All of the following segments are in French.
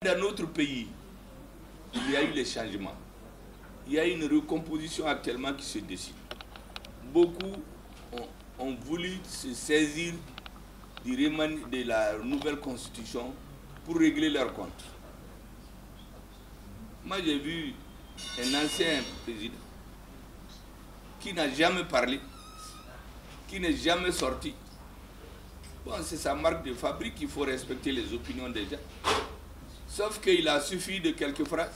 Dans notre pays, il y a eu les changements. Il y a une recomposition actuellement qui se décide. Beaucoup ont voulu se saisir de la nouvelle constitution pour régler leurs comptes. Moi, j'ai vu un ancien président qui n'a jamais parlé, qui n'est jamais sorti. Bon, c'est sa marque de fabrique, il faut respecter les opinions des gens. Sauf qu'il a suffi de quelques phrases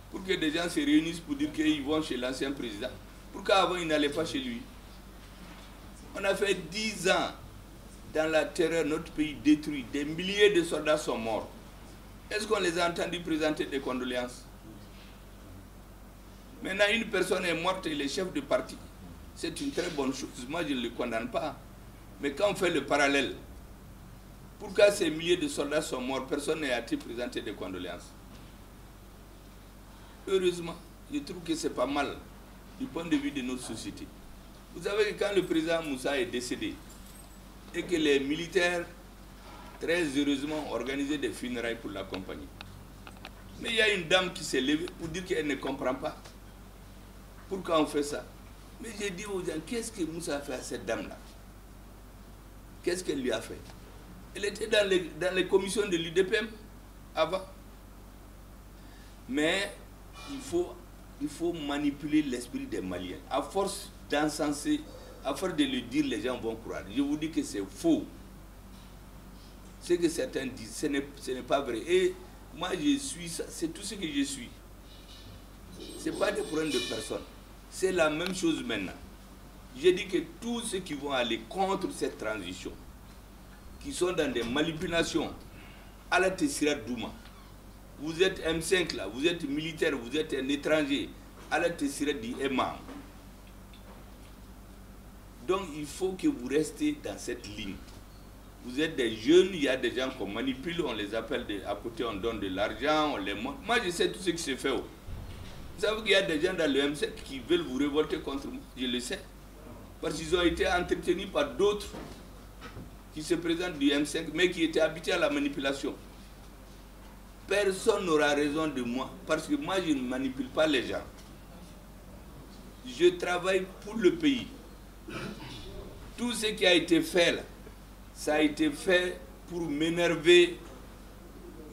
pour que des gens se réunissent pour dire qu'ils vont chez l'ancien président. Pourquoi avant ils n'allaient pas chez lui? On a fait 10 ans dans la terreur, notre pays détruit, des milliers de soldats sont morts. Est-ce qu'on les a entendus présenter des condoléances? Maintenant, une personne est morte et le chef de parti. C'est une très bonne chose. Moi, je ne le condamne pas. Mais quand on fait le parallèle, pourquoi ces milliers de soldats sont morts, personne n'a été présenté des condoléances? Heureusement, je trouve que c'est pas mal du point de vue de notre société. Vous savez que quand le président Moussa est décédé et que les militaires, très heureusement, ont organisé des funérailles pour l'accompagner. Mais il y a une dame qui s'est levée pour dire qu'elle ne comprend pas. Pourquoi on fait ça? Mais j'ai dit aux gens, qu'est-ce que Moussa a fait à cette dame-là? Qu'est-ce qu'elle lui a fait? Elle était dans les commissions de l'UDPM avant. Mais il faut manipuler l'esprit des Maliens. À force d'encenser, à force de le dire, les gens vont croire. Je vous dis que c'est faux. Ce que certains disent, ce n'est pas vrai. Et moi, je suis ça, c'est tout ce que je suis. Ce n'est pas des problèmes de personne. C'est la même chose maintenant. J'ai dit que tous ceux qui vont aller contre cette transition, qui sont dans des manipulations, à la Tessira Douma, vous êtes M5 là, vous êtes militaire, vous êtes un étranger, à la Tessira dit Imam. Donc il faut que vous restez dans cette ligne. Vous êtes des jeunes, il y a des gens qu'on manipule, on les appelle, à côté on donne de l'argent, on les montre. Moi je sais tout ce qui se fait. Vous savez qu'il y a des gens dans le M5 qui veulent vous révolter contre moi, je le sais. Parce qu'ils ont été entretenus par d'autres qui se présentent du M5, mais qui étaient habitués à la manipulation. Personne n'aura raison de moi, parce que moi je ne manipule pas les gens. Je travaille pour le pays. Tout ce qui a été fait là, ça a été fait pour m'énerver,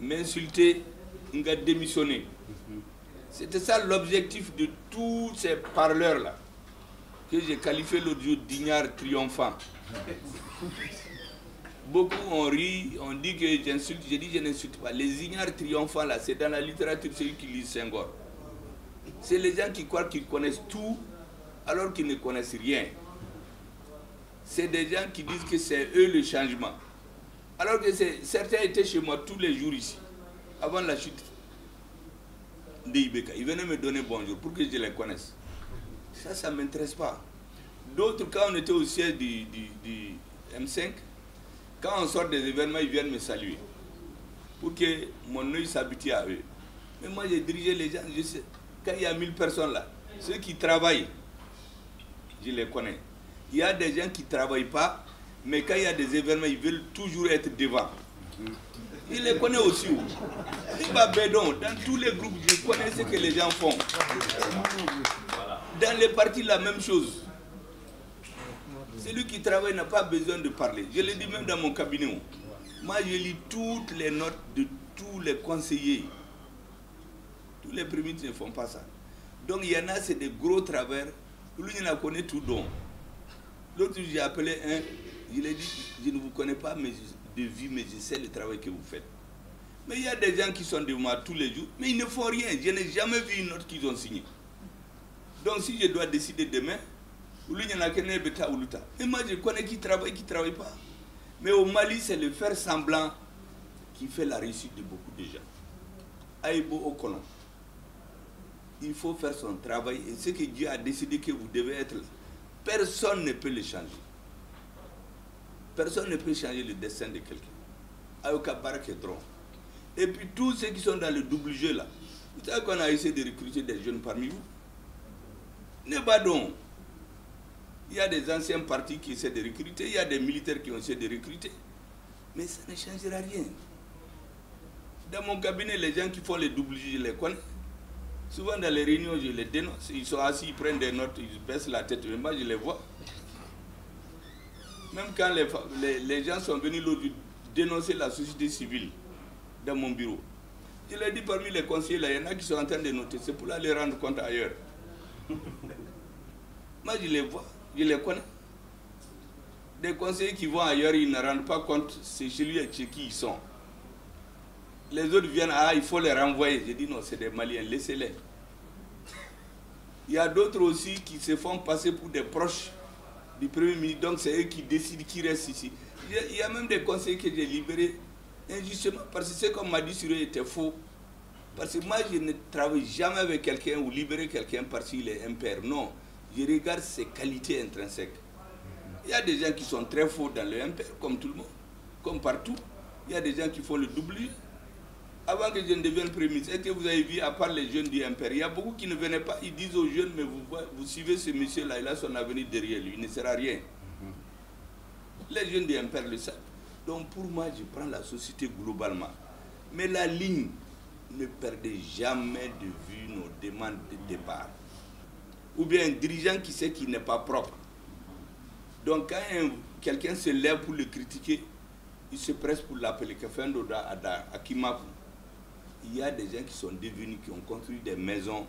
m'insulter, me démissionner. C'était ça l'objectif de tous ces parleurs-là, que j'ai qualifié l'autre jour d'ignards triomphants. Beaucoup ont ri, ont dit que j'insulte, j'ai dit je n'insulte pas. Les ignares triomphants là, c'est dans la littérature, celui qui lit Senghor. C'est les gens qui croient qu'ils connaissent tout alors qu'ils ne connaissent rien. C'est des gens qui disent que c'est eux le changement. Alors que certains étaient chez moi tous les jours ici, avant la chute de Ibeka. Ils venaient me donner bonjour pour que je les connaisse. Ça ne m'intéresse pas. D'autres, quand on était au siège du M5, quand on sort des événements, ils viennent me saluer pour que mon œil s'habitue à eux. Mais moi, j'ai dirigé les gens, je sais, quand il y a 1000 personnes là, ceux qui travaillent, je les connais. Il y a des gens qui ne travaillent pas, mais quand il y a des événements, ils veulent toujours être devant. Je les connais aussi. Dans tous les groupes, je connais ce que les gens font. Dans les partis, la même chose. Celui qui travaille n'a pas besoin de parler. Je le dis même dans mon cabinet. Moi, je lis toutes les notes de tous les conseillers. Tous les premiers ne font pas ça. Donc, il y en a, c'est des gros travers. Lui, il en connaît tout donc. L'autre, j'ai appelé un, je lui ai dit, je ne vous connais pas de vie, mais je sais le travail que vous faites. Mais il y a des gens qui sont devant moi tous les jours, mais ils ne font rien. Je n'ai jamais vu une note qu'ils ont signée. Donc, si je dois décider demain, lui, il n'y en a qu'un bêta ou l'outa. Mais moi, je connais qui ne travaille pas. Mais au Mali, c'est le faire semblant qui fait la réussite de beaucoup de gens. Aïbo Okolon. Il faut faire son travail. Et ce que Dieu a décidé que vous devez être là, personne ne peut le changer. Personne ne peut changer le destin de quelqu'un. Ayoka Barak est drôle. Et puis tous ceux qui sont dans le double jeu là, vous savez qu'on a essayé de recruter des jeunes parmi vous. Ne pas donc. Il y a des anciens partis qui essaient de recruter, il y a des militaires qui ont essayé de recruter. Mais ça ne changera rien. Dans mon cabinet, les gens qui font les doubles, je les connais. Souvent dans les réunions, je les dénonce. Ils sont assis, ils prennent des notes, ils baissent la tête. Mais moi, je les vois. Même quand les gens sont venus l'autre jour dénoncer la société civile dans mon bureau, je leur dis parmi les conseillers, là, il y en a qui sont en train de noter. C'est pour aller rendre compte ailleurs. Moi, je les vois, je les connais. Des conseillers qui vont ailleurs, ils ne rendent pas compte, c'est chez lui et chez qui ils sont. Les autres viennent, il faut les renvoyer. Je dis non, c'est des Maliens, laissez-les. Il y a d'autres aussi qui se font passer pour des proches du Premier ministre, donc c'est eux qui décident qui reste ici. Il y a même des conseillers que j'ai libérés injustement, parce que ce qu'on m'a dit sur eux était faux. Parce que moi, je ne travaille jamais avec quelqu'un ou libérer quelqu'un parce qu'il est impair. Non, je regarde ses qualités intrinsèques. Il y a des gens qui sont très faux dans le impair, comme tout le monde, comme partout. Il y a des gens qui font le double. Avant que je ne devienne Premier ministre, est-ce que vous avez vu, à part les jeunes du impair, il y a beaucoup qui ne venaient pas, ils disent aux jeunes, mais vous suivez ce monsieur-là, il a son avenir derrière lui, il ne sert à rien. Les jeunes du impair le savent. Donc pour moi, je prends la société globalement. Mais la ligne, ne perdez jamais de vue nos demandes de départ. Ou bien un dirigeant qui sait qu'il n'est pas propre. Donc quand quelqu'un se lève pour le critiquer, il se presse pour l'appeler à Kimaku. Il y a des gens qui sont devenus, qui ont construit des maisons,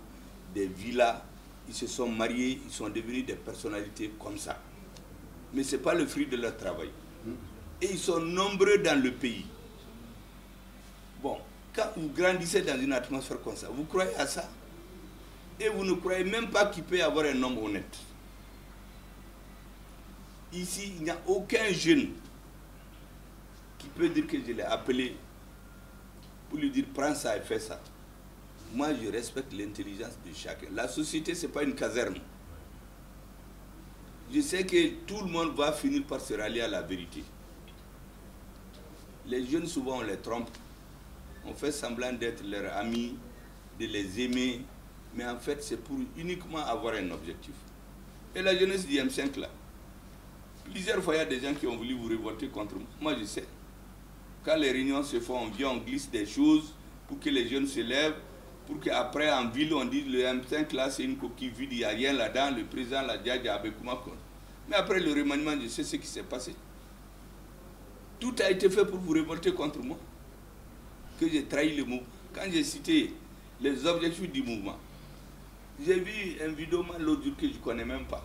des villas, ils se sont mariés, ils sont devenus des personnalités comme ça. Mais ce n'est pas le fruit de leur travail. Et ils sont nombreux dans le pays. Bon, quand vous grandissez dans une atmosphère comme ça, vous croyez à ça? Et vous ne croyez même pas qu'il peut y avoir un homme honnête. Ici, il n'y a aucun jeune qui peut dire que je l'ai appelé pour lui dire prends ça et fais ça. Moi, je respecte l'intelligence de chacun. La société, ce n'est pas une caserne. Je sais que tout le monde va finir par se rallier à la vérité. Les jeunes, souvent, on les trompe. On fait semblant d'être leurs amis, de les aimer, mais en fait, c'est pour uniquement avoir un objectif. Et la jeunesse du M5, là, plusieurs fois, il y a des gens qui ont voulu vous révolter contre moi. Moi, je sais. Quand les réunions se font, on vient, on glisse des choses pour que les jeunes se lèvent, pour qu'après, en ville, on dise le M5, là, c'est une coquille vide, il n'y a rien là-dedans, le président l'a dit à Abekuma. Mais après le remaniement, je sais ce qui s'est passé. Tout a été fait pour vous révolter contre moi, que j'ai trahi le mouvement. Quand j'ai cité les objectifs du mouvement, j'ai vu un vidéo l'autre jour que je ne connais même pas.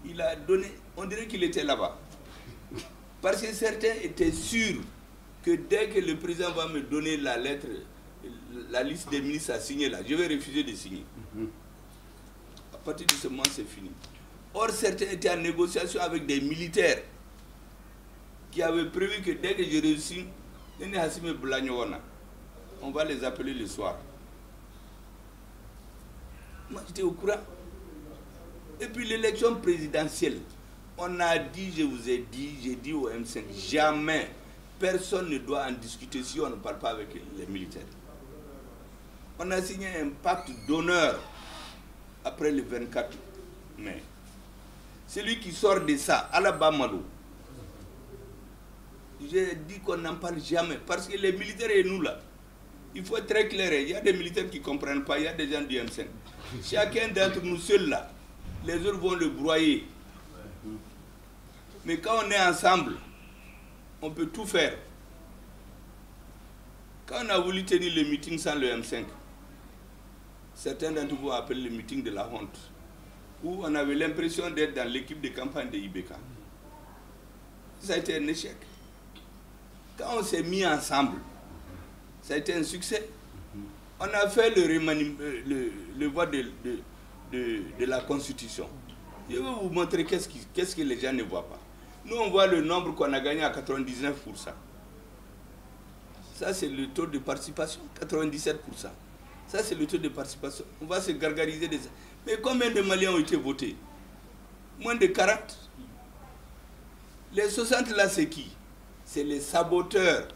Il a donné, on dirait qu'il était là-bas. Parce que certains étaient sûrs que dès que le président va me donner la lettre, la liste des ministres à signer là, je vais refuser de signer. À partir de ce moment, c'est fini. Or, certains étaient en négociation avec des militaires qui avaient prévu que dès que je réussis, on va les appeler le soir. Moi, j'étais au courant. Et puis l'élection présidentielle, on a dit, je vous ai dit, j'ai dit au M5, jamais personne ne doit en discuter si on ne parle pas avec les militaires. On a signé un pacte d'honneur après le 24 mai. Celui qui sort de ça, à la Bamalo, j'ai dit qu'on n'en parle jamais. Parce que les militaires et nous là, il faut être très clair. Il y a des militaires qui ne comprennent pas, il y a des gens du M5. Chacun d'entre nous seuls là, les autres vont le broyer. Mais quand on est ensemble, on peut tout faire. Quand on a voulu tenir le meeting sans le M5, certains d'entre vous appellent le meeting de la honte, où on avait l'impression d'être dans l'équipe de campagne de Ibeka. Ça a été un échec. Quand on s'est mis ensemble, ça a été un succès. On a fait le vote de la Constitution. Je vais vous montrer qu'est-ce que les gens ne voient pas. Nous, on voit le nombre qu'on a gagné à 99%. Ça, c'est le taux de participation, 97%. Ça, c'est le taux de participation. On va se gargariser de ça. Mais combien de Maliens ont été votés? Moins de 40. Les 60 là, c'est qui? C'est les saboteurs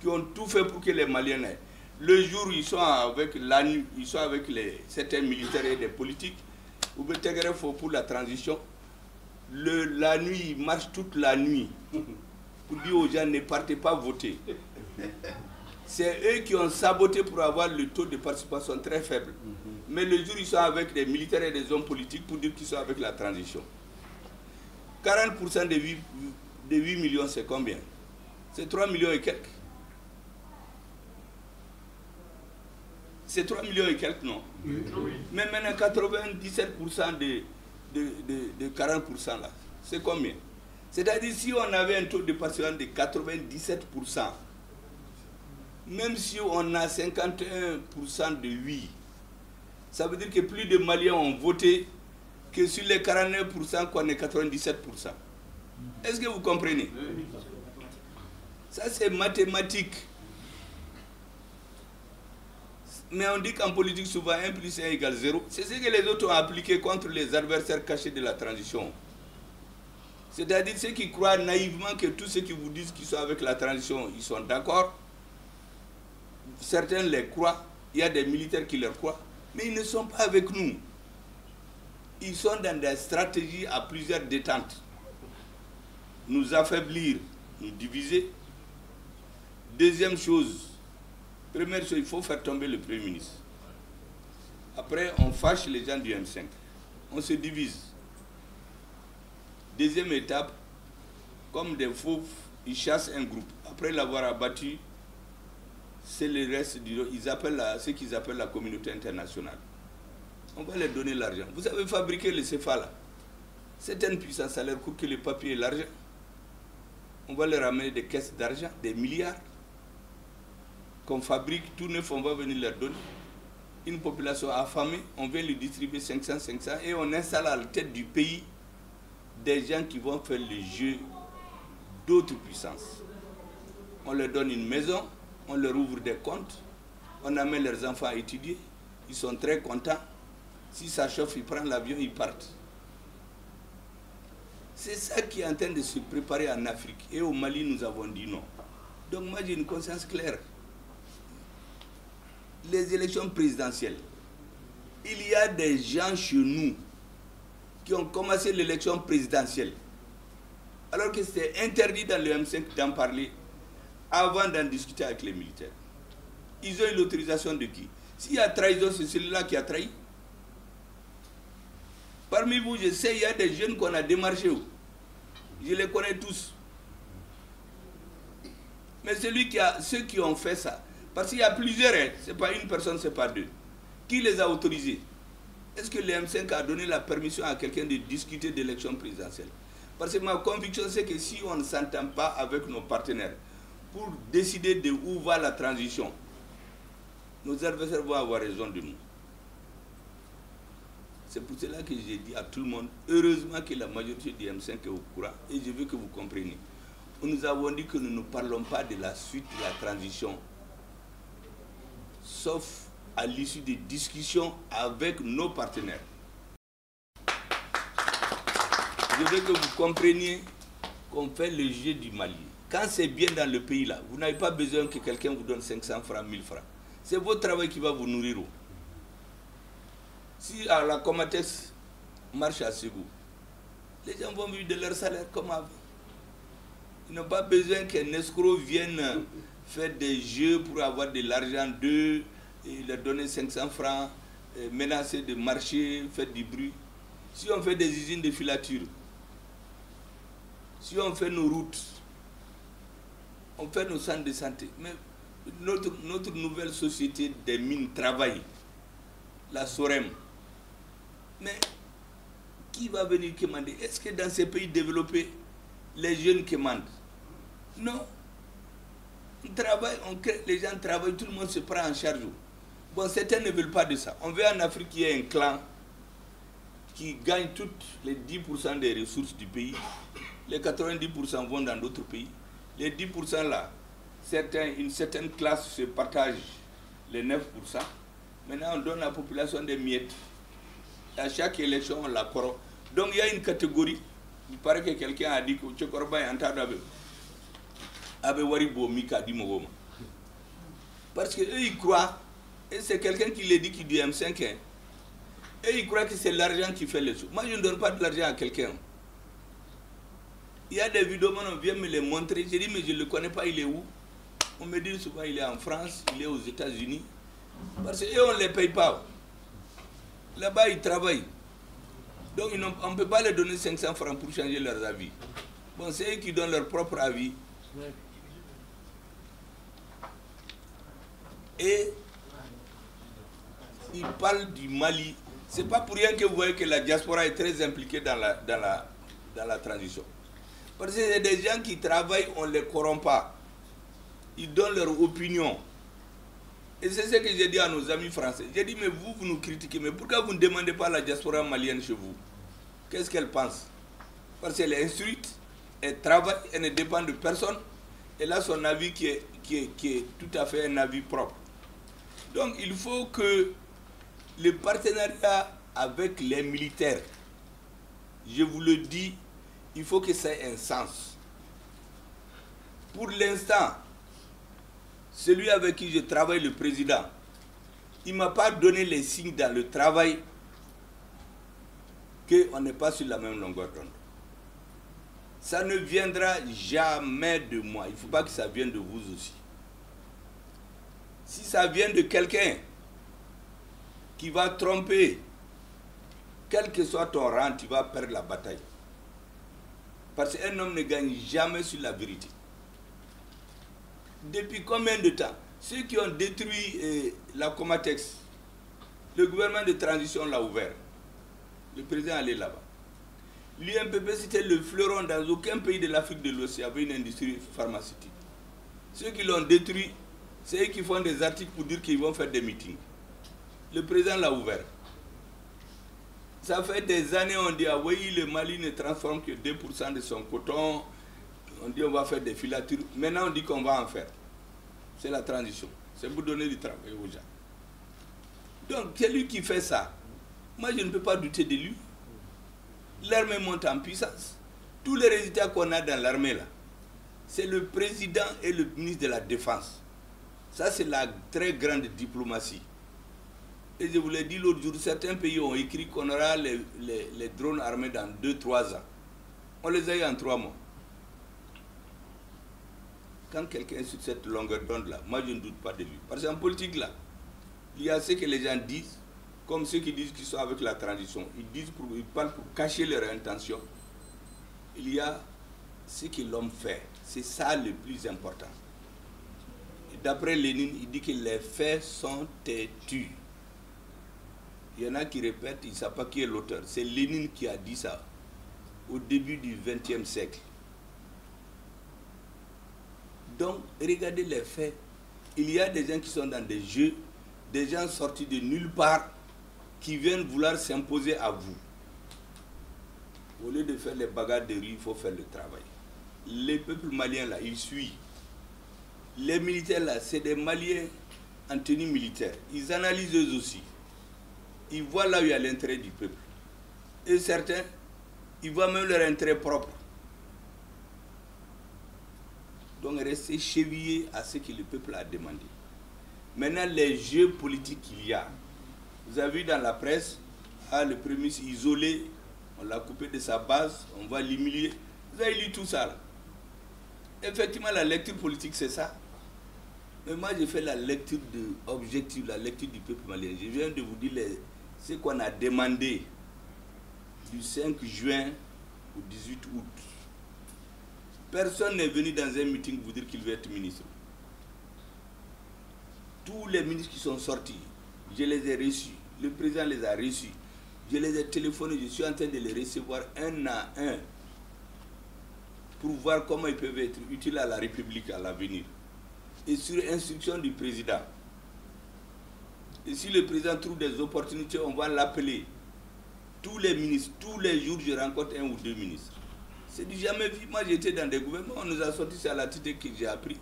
qui ont tout fait pour que les Maliens aient. Le jour où ils sont avec l'ANU, ils sont avec certains militaires et des politiques, ou bien pour la transition, la nuit, ils marchent toute la nuit pour dire aux gens ne partez pas voter. c'est eux qui ont saboté pour avoir le taux de participation très faible. Mais le jour où ils sont avec des militaires et des hommes politiques pour dire qu'ils sont avec la transition. 40% de 8 millions, c'est combien? C'est 3 millions et quelques. C'est 3 millions et quelques, non? Oui. Mais maintenant, 97% de 40% là, c'est combien? C'est-à-dire, si on avait un taux de participation de 97%, même si on a 51% de oui, ça veut dire que plus de Maliens ont voté que sur les 49% qu'on est 97%. Est-ce que vous comprenez? Ça, c'est mathématique. Mais on dit qu'en politique, souvent 1 plus 1 égale 0. C'est ce que les autres ont appliqué contre les adversaires cachés de la transition. C'est-à-dire ceux qui croient naïvement que tous ceux qui vous disent qu'ils sont avec la transition, ils sont d'accord. Certains les croient. Il y a des militaires qui les croient. Mais ils ne sont pas avec nous. Ils sont dans des stratégies à plusieurs détentes. Nous affaiblir, nous diviser. Deuxième chose, première chose, il faut faire tomber le Premier ministre. Après, on fâche les gens du M5. On se divise. Deuxième étape, comme des fauves, ils chassent un groupe. Après l'avoir abattu, c'est le reste du... Ils appellent ce qu'ils appellent la communauté internationale. On va leur donner l'argent. Vous savez fabriquer le CFA là. C'est une puissance, ça leur coûte que le papier et l'argent. On va leur amener des caisses d'argent, des milliards. Qu'on fabrique tout neuf, on va venir leur donner. Une population affamée, on vient lui distribuer 500 et on installe à la tête du pays des gens qui vont faire le jeu d'autres puissances. On leur donne une maison, on leur ouvre des comptes, on amène leurs enfants à étudier, ils sont très contents. Si ça chauffe, ils prennent l'avion, ils partent. C'est ça qui est en train de se préparer en Afrique. Et au Mali, nous avons dit non. Donc moi, j'ai une conscience claire. Les élections présidentielles, il y a des gens chez nous qui ont commencé l'élection présidentielle, alors que c'était interdit dans le M5 d'en parler avant d'en discuter avec les militaires. Ils ont eu l'autorisation de qui? S'il y a trahison, c'est celui-là qui a trahi. Parmi vous, je sais, il y a des jeunes qu'on a démarchés. Je les connais tous. Mais ceux qui ont fait ça, parce qu'il y a plusieurs, hein, ce n'est pas une personne, ce n'est pas deux. Qui les a autorisés? Est-ce que le M5 a donné la permission à quelqu'un de discuter d'élection présidentielle? Parce que ma conviction, c'est que si on ne s'entend pas avec nos partenaires pour décider de où va la transition, nos adversaires vont avoir raison de nous. C'est pour cela que j'ai dit à tout le monde, heureusement que la majorité du M5 est au courant, et je veux que vous compreniez. Nous avons dit que nous ne parlons pas de la suite de la transition, sauf à l'issue des discussions avec nos partenaires. Je veux que vous compreniez qu'on fait le jeu du Mali. Quand c'est bien dans le pays là, vous n'avez pas besoin que quelqu'un vous donne 500 francs, 1000 francs. C'est votre travail qui va vous nourrir. Si à la Comatex marche à Ségou, les gens vont vivre de leur salaire comme avant. Ils n'ont pas besoin qu'un escroc vienne faire des jeux pour avoir de l'argent d'eux, et leur donner 500 francs, menacer de marcher, faire du bruit. Si on fait des usines de filature, si on fait nos routes, on fait nos centres de santé, mais notre nouvelle société des mines travaille, la SOREM. Mais qui va venir commander? Est-ce que dans ces pays développés, les jeunes commandent? Non. On travaille, on crée, les gens travaillent, tout le monde se prend en charge. Bon, certains ne veulent pas de ça. On veut en Afrique qu'il y ait un clan qui gagne toutes les 10% des ressources du pays. Les 90% vont dans d'autres pays. Les 10% là, une certaine classe se partage les 9%. Maintenant, on donne à la population des miettes. À chaque élection, on la corrompt. Donc, il y a une catégorie. Il paraît que quelqu'un a dit que Tchokorba est en train de... Parce qu'eux, ils croient, et c'est quelqu'un qui l'a dit, qui dit M5, et ils croient que c'est l'argent qui fait les choses. Moi, je ne donne pas de l'argent à quelqu'un. Il y a des vidéos, on vient me les montrer. J'ai dit, mais je ne le connais pas, il est où? On me dit souvent il est en France, il est aux États-Unis. Parce qu'on ne les paye pas. Là-bas, ils travaillent. Donc on ne peut pas leur donner 500 francs pour changer leurs avis. Bon, c'est eux qui donnent leur propre avis. Et ils parlent du Mali. Ce n'est pas pour rien que vous voyez que la diaspora est très impliquée dans la transition. Parce que c'est des gens qui travaillent, on ne les corrompt pas. Ils donnent leur opinion. Et c'est ce que j'ai dit à nos amis français. J'ai dit, mais vous nous critiquez, mais pourquoi vous ne demandez pas à la diaspora malienne chez vous? Qu'est-ce qu'elle pense? Parce qu'elle est instruite, elle travaille, elle ne dépend de personne. Elle a son avis qui est tout à fait un avis propre. Donc il faut que le partenariat avec les militaires, je vous le dis, il faut que ça ait un sens. Pour l'instant, celui avec qui je travaille, le président, il ne m'a pas donné les signes dans le travail qu'on n'est pas sur la même longueur d'onde. Ça ne viendra jamais de moi. Il ne faut pas que ça vienne de vous aussi. Si ça vient de quelqu'un qui va tromper, quel que soit ton rang, tu vas perdre la bataille. Parce qu'un homme ne gagne jamais sur la vérité. Depuis combien de temps? Ceux qui ont détruit la Comatex, le gouvernement de transition l'a ouvert. Le président allait là-bas. L'UMPP, c'était le fleuron. Dans aucun pays de l'Afrique de l'Ouest, il y avait une industrie pharmaceutique. Ceux qui l'ont détruit, c'est eux qui font des articles pour dire qu'ils vont faire des meetings. Le président l'a ouvert. Ça fait des années, on dit, ah oui, le Mali ne transforme que 2% de son coton. On dit, on va faire des filatures. Maintenant, on dit qu'on va en faire. C'est la transition. C'est pour donner du travail aux gens. Donc, c'est lui qui fait ça. Moi, je ne peux pas douter de lui. L'armée monte en puissance. Tous les résultats qu'on a dans l'armée, là, c'est le président et le ministre de la Défense. Ça, c'est la très grande diplomatie. Et je vous l'ai dit l'autre jour, certains pays ont écrit qu'on aura les drones armés dans 2-3 ans. On les a eu en 3 mois. Quand quelqu'un est sur cette longueur d'onde-là, moi je ne doute pas de lui. Parce qu'en politique, là, il y a ce que les gens disent, comme ceux qui disent qu'ils sont avec la transition. Ils parlent pour cacher leurs intentions. Il y a ce que l'homme fait. C'est ça le plus important. D'après Lénine, il dit que les faits sont têtus. Il y en a qui répètent, ils ne savent pas qui est l'auteur. C'est Lénine qui a dit ça au début du XXe siècle. Donc, regardez les faits. Il y a des gens qui sont dans des jeux, des gens sortis de nulle part, qui viennent vouloir s'imposer à vous. Au lieu de faire les bagarres de rue, il faut faire le travail. Les peuples maliens, là, ils suivent. Les militaires, là, c'est des Maliens en tenue militaire. Ils analysent eux aussi. Ils voient là où il y a l'intérêt du peuple. Et certains, ils voient même leur intérêt propre. Donc, restez chevillés à ce que le peuple a demandé. Maintenant, les jeux politiques qu'il y a. Vous avez vu dans la presse, le premier ministre isolé, on l'a coupé de sa base, on va l'humilier. Vous avez lu tout ça là. Effectivement, la lecture politique, c'est ça. Mais moi, j'ai fait la lecture objective, la lecture du peuple malien. Je viens de vous dire ce qu'on a demandé du 5 juin au 18 août. Personne n'est venu dans un meeting vous dire qu'il veut être ministre. Tous les ministres qui sont sortis, je les ai reçus. Le président les a reçus. Je les ai téléphonés, je suis en train de les recevoir un à un pour voir comment ils peuvent être utiles à la République à l'avenir. Et sur instruction du président. Et si le président trouve des opportunités, on va l'appeler. Tous les ministres, tous les jours, je rencontre 1 ou 2 ministres. C'est du jamais vu. Moi, j'étais dans des gouvernements, on nous a sortis, c'est à la tête que j'ai appris.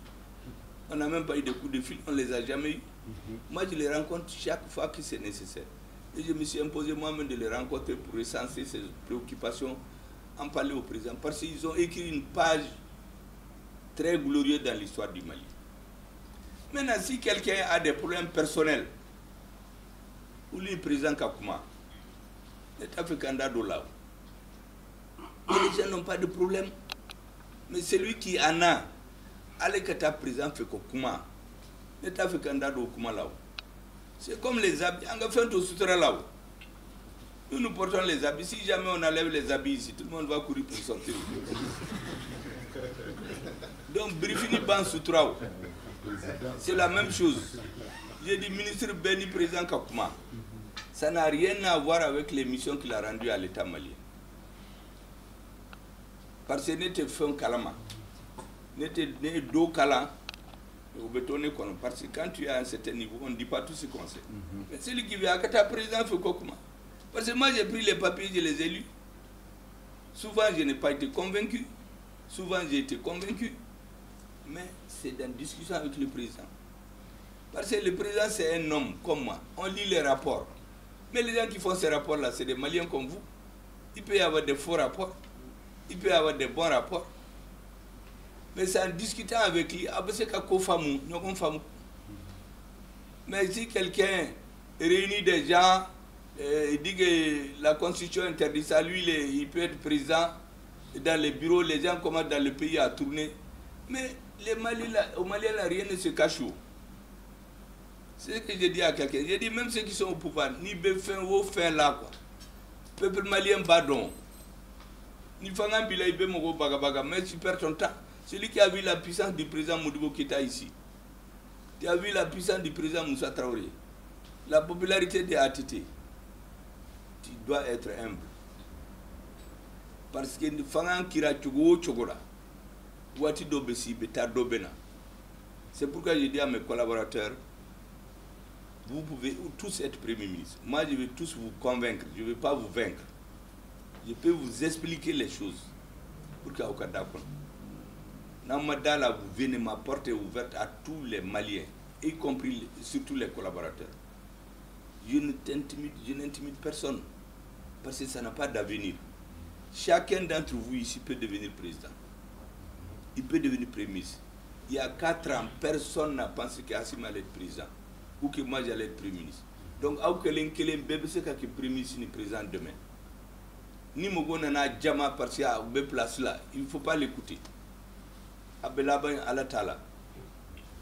On n'a même pas eu de coups de fil, on ne les a jamais eu. Moi, je les rencontre chaque fois que c'est nécessaire. Et je me suis imposé moi-même de les rencontrer pour recenser ces préoccupations, en parler au président. Parce qu'ils ont écrit une page très glorieuse dans l'histoire du Mali. Maintenant, si quelqu'un a des problèmes personnels, ou le président Kakuma, l'État fait candidat là. Et les gens n'ont pas de problème. Mais celui qui en a, allez que ta président fait comment? N'état fait candidat au comment là-haut. C'est comme les habits, on a fait tout sutura là-haut. Nous portons les habits. Si jamais on enlève les habits ici, tout le monde va courir pour sortir. Donc, Brifini Ban Sutrao, c'est la même chose. J'ai dit ministre Béni, président Kakuma. Ça n'a rien à voir avec les missions qu'il a rendues à l'État malien. Parce que n'était fin kalama, n'était do kala, parce que quand tu es à un certain niveau, on ne dit pas tout ce qu'on sait. Mais celui qui vient à ta président fait quoi? Parce que moi j'ai pris les papiers, je les ai lus. Souvent je n'ai pas été convaincu, souvent j'ai été convaincu, mais c'est dans discussion avec le président. Parce que le président c'est un homme comme moi, on lit les rapports. Mais les gens qui font ces rapports-là, c'est des Maliens comme vous. Il peut y avoir des faux rapports, il peut y avoir des bons rapports. Mais c'est en discutant avec lui, mais si quelqu'un réunit des gens, il dit que la constitution interdit ça, lui il peut être président dans les bureaux, les gens commencent dans le pays à tourner. Mais les Maliens, au Maliens, rien ne se cache. C'est ce que j'ai dit à quelqu'un. J'ai dit même ceux qui sont au pouvoir, ni Befin ou fin là quoi. Peuple malien badon. Ni Fangan Bila Ibe Mogo Bagabaga, mais tu perds ton temps. Celui qui a vu la puissance du président Modibo Keïta ici, tu as vu la puissance du président Moussa Traoré, la popularité des ATT, tu dois être humble. Parce que Fangan Kira Tchogo Tchogola, Wati Dobesi Beta Dobena. C'est pourquoi je dis à mes collaborateurs, vous pouvez tous être Premier ministre. Moi, je vais tous vous convaincre. Je ne vais pas vous vaincre. Je peux vous expliquer les choses. Pour qu'il y ait aucun d'accord. Namadala, vous venez, ma porte est ouverte à tous les Maliens, y compris surtout les collaborateurs. Je n'intimide personne. Parce que ça n'a pas d'avenir. Chacun d'entre vous ici peut devenir président. Il peut devenir Premier ministre. Il y a 4 ans, personne n'a pensé qu'Assimi allait être président. Ou que moi j'allais être Premier ministre. Donc, il ne faut pas l'écouter.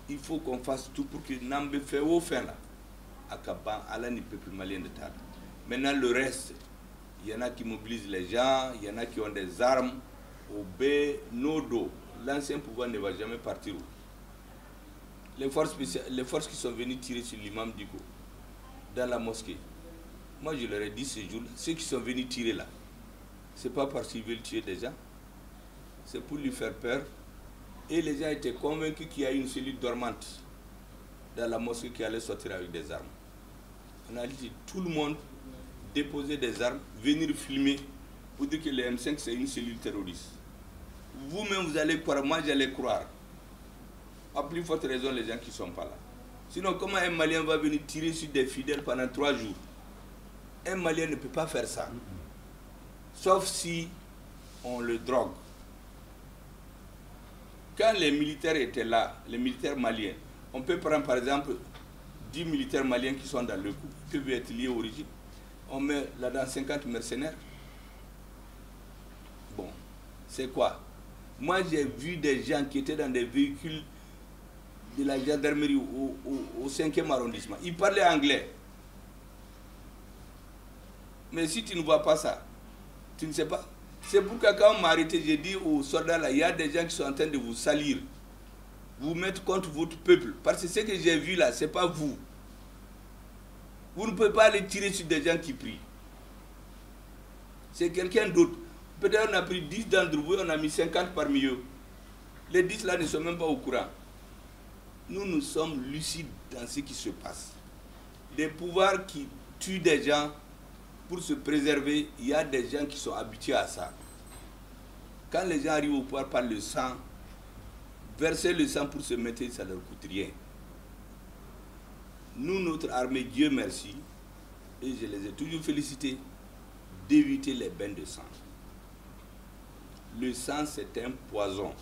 Il faut qu'on fasse tout pour que Nambe fait au fin là. Akaban, Allah ni peuple malien de Tada. Maintenant, le reste, il y en a qui mobilisent les gens, il y en a qui ont des armes. Au B, Nodo, l'ancien pouvoir ne va jamais partir. Les forces qui sont venues tirer sur l'imam Diko dans la mosquée. Moi je leur ai dit ce jour-là, ceux qui sont venus tirer là, c'est pas parce qu'ils veulent tuer des gens, c'est pour lui faire peur. Et les gens étaient convaincus qu'il y a une cellule dormante dans la mosquée qui allait sortir avec des armes. On a dit tout le monde déposer des armes, venir filmer pour dire que le M5 c'est une cellule terroriste. Vous-même vous allez croire, moi j'allais croire. À plus forte raison les gens qui ne sont pas là. Sinon, comment un Malien va venir tirer sur des fidèles pendant 3 jours? Un Malien ne peut pas faire ça. Sauf si on le drogue. Quand les militaires étaient là, les militaires maliens, on peut prendre par exemple 10 militaires maliens qui sont dans le coup, qui peuvent être liés au régime. On met là-dedans 50 mercenaires. Bon, c'est quoi? Moi j'ai vu des gens qui étaient dans des véhicules de la gendarmerie au 5e arrondissement. Ils parlaient anglais. Mais si tu ne vois pas ça, tu ne sais pas. C'est pourquoi quand on m'a arrêté, j'ai dit aux soldats là, il y a des gens qui sont en train de vous salir. Vous mettre contre votre peuple. Parce que ce que j'ai vu là, ce n'est pas vous. Vous ne pouvez pas aller tirer sur des gens qui prient. C'est quelqu'un d'autre. Peut-être on a pris 10 d'entre vous, on a mis 50 parmi eux. Les 10 là ne sont même pas au courant. Nous sommes lucides dans ce qui se passe. Des pouvoirs qui tuent des gens pour se préserver, il y a des gens qui sont habitués à ça. Quand les gens arrivent au pouvoir par le sang, verser le sang pour se mettre, ça ne leur coûte rien. Nous, notre armée, Dieu merci, et je les ai toujours félicités, d'éviter les bains de sang. Le sang, c'est un poison.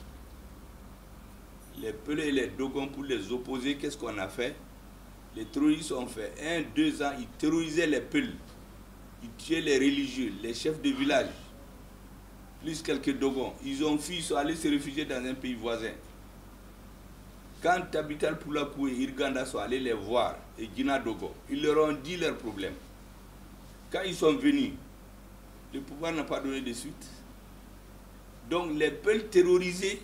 Les Pelés et les Dogons, pour les opposer, qu'est-ce qu'on a fait? Les terroristes ont fait 1-2 ans, ils terrorisaient les Pelés. Ils tuaient les religieux, les chefs de village, plus quelques Dogons. Ils ont fui, ils sont allés se réfugier dans un pays voisin. Quand Tabital Poulakou et Irganda sont allés les voir, et Gina Dogo, ils leur ont dit leurs problèmes. Quand ils sont venus, le pouvoir n'a pas donné de suite. Donc les peuples terrorisés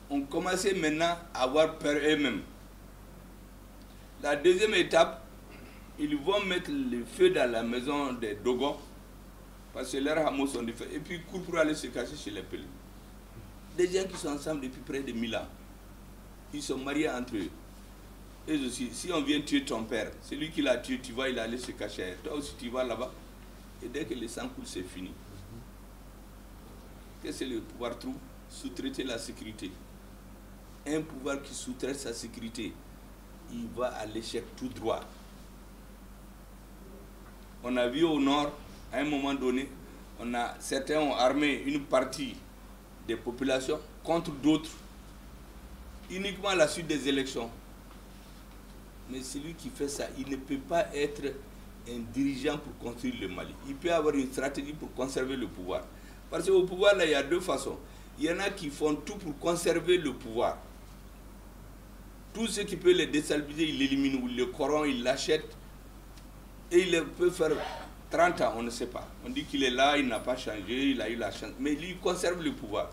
ont commencé maintenant à avoir peur eux-mêmes. La deuxième étape, ils vont mettre le feu dans la maison des Dogon, parce que leurs hameaux sont différents, et puis courent pour aller se cacher chez les peuples. Des gens qui sont ensemble depuis près de 1000 ans. Ils sont mariés entre eux. Et aussi, si on vient tuer ton père, c'est lui qui l'a tué, tu vas, il allait se cacher. Toi aussi, tu vas là-bas. Et dès que le sang coule, c'est fini. Qu'est-ce que le pouvoir trouve? Sous-traiter la sécurité. Un pouvoir qui sous-traite sa sécurité, il va à l'échec tout droit. On a vu au nord, à un moment donné, certains ont armé une partie des populations contre d'autres, uniquement à la suite des élections. Mais celui qui fait ça, il ne peut pas être un dirigeant pour construire le Mali. Il peut avoir une stratégie pour conserver le pouvoir. Parce qu'au pouvoir, là, il y a deux façons. Il y en a qui font tout pour conserver le pouvoir. Tout ce qui peut les déstabiliser, il l'élimine, ou il le corrompt, il l'achète. Et il peut faire 30 ans, on ne sait pas. On dit qu'il est là, il n'a pas changé, il a eu la chance. Mais lui, il conserve le pouvoir.